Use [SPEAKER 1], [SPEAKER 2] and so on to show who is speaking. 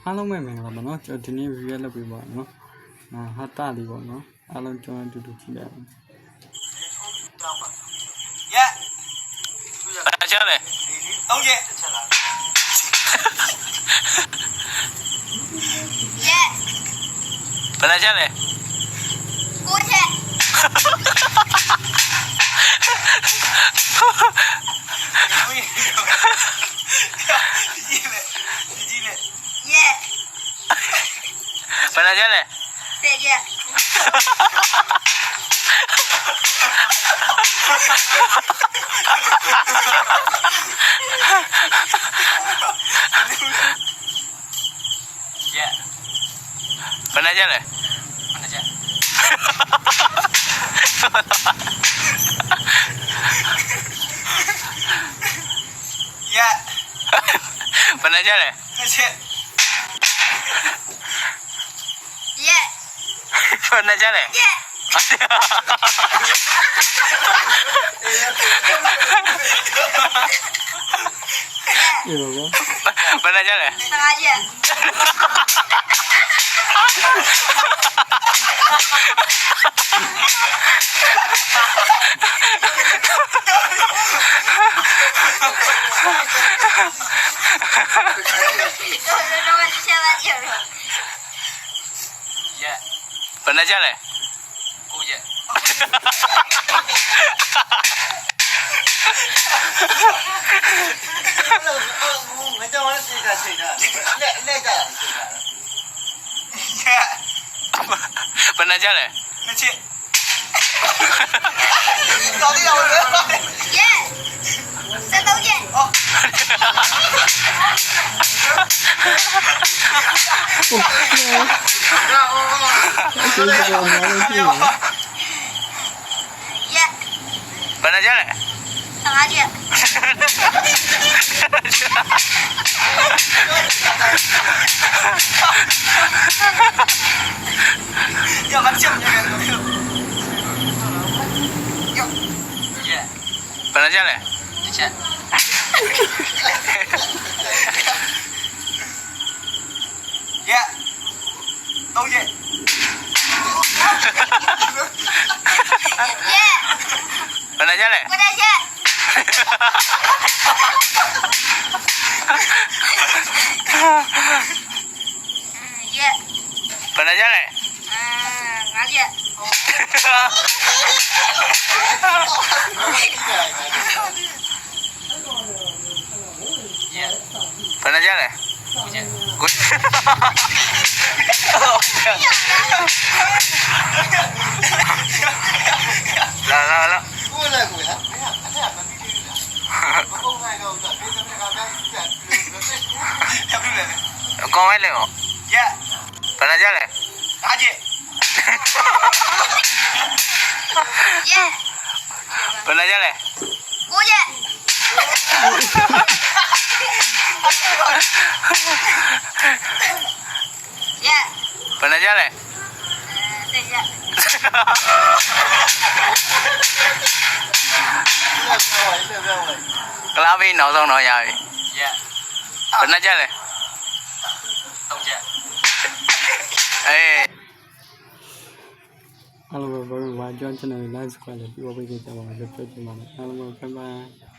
[SPEAKER 1] အားလုံးပဲမင်္ဂလာပါเนาะကျွန်တော်ဒီနေ့ review လုပ်ပေးပါเนาะဟာတာလေးပေါ့เนาะအားလုံးကျွန်တော်တူတူကြည့်လိုက်အောင်
[SPEAKER 2] Yeah
[SPEAKER 3] အချမ်းလေ
[SPEAKER 2] 3ချက်
[SPEAKER 4] Yeah
[SPEAKER 3] ဘယ်နှချမ်းလဲ
[SPEAKER 4] 9ချက် Yeah
[SPEAKER 3] ဘယ်နှချမ်းလဲ
[SPEAKER 4] 10ချက်
[SPEAKER 2] Yeah
[SPEAKER 3] ဘယ်နှချမ်းလဲ
[SPEAKER 2] 2ချက် Yeah
[SPEAKER 3] ဘယ်နှချမ်းလဲ
[SPEAKER 2] 2ချက်
[SPEAKER 4] Yeah
[SPEAKER 3] ဘယ်နှချမ်းလဲ
[SPEAKER 4] Yeah
[SPEAKER 1] အေးပါဘော
[SPEAKER 3] ဘယ်နှချမ်းလဲ
[SPEAKER 4] 15ချက် တော့ချက်ပါချက်
[SPEAKER 2] Yeah
[SPEAKER 3] ဘယ်နှချမ်းလဲ
[SPEAKER 2] 9ချက်မတော်ရစိတ်ကစိတ်တာလက်ကြတာစိတ်တာ Yeah
[SPEAKER 3] ဘယ်နှချမ်းလဲ
[SPEAKER 2] 2ချက်တော်တယ်ရော
[SPEAKER 4] Yeah 13ချက်
[SPEAKER 1] ကျေးဇူးပါအားလုံးကြည့်နော်
[SPEAKER 4] Yeah
[SPEAKER 3] ဘယ်နှချမ်းလဲ
[SPEAKER 4] 15ချက်
[SPEAKER 2] 要把酱这个Yeah
[SPEAKER 3] ဘယ်နှချမ်းလဲ
[SPEAKER 2] 1ချက် Yeah 3ချက်
[SPEAKER 4] Yeah
[SPEAKER 3] ဘယ်နှချမ်းလဲ
[SPEAKER 4] 9ချက် Yeah
[SPEAKER 3] ဘယ်နှချမ်းလဲ
[SPEAKER 4] 5ချက်
[SPEAKER 2] Yeah
[SPEAKER 3] ဘယ်နှချမ်းလဲ
[SPEAKER 2] 9ချက်
[SPEAKER 3] ကိုလာလာလာ
[SPEAKER 2] ကိုယ်လည်းကိုယ်ဟာအဲ့ဒါမပြီးသေးဘူးလားဘုံနိုင်တော့ဒါဒီစကားများပြန်တယ်ဘယ်လိုလဲ
[SPEAKER 3] ကောင်းဝဲလေဟော
[SPEAKER 2] Yeah
[SPEAKER 3] ဘယ်နှချမ်းလဲ
[SPEAKER 2] 5ချက်
[SPEAKER 4] Yeah
[SPEAKER 3] ဘယ်နှချမ်းလဲ
[SPEAKER 4] 9ချက် Yeah
[SPEAKER 3] ဘယ်နှချမ်းလဲ
[SPEAKER 4] 10ချက်
[SPEAKER 3] ကလာပြီးနောက်ဆုံးတော့ရပြီ
[SPEAKER 2] Yeah
[SPEAKER 3] ဘယ်နှချမ်းလဲ
[SPEAKER 2] 3ချက်
[SPEAKER 3] အေး
[SPEAKER 1] အားလုံးပဲဘာကျွန်တော် channel ကို like subscribe လုပ်ပြီးတော့ပေးကြပါဦးလို့ပြောချင်ပါတယ်အားလုံးပဲ bye bye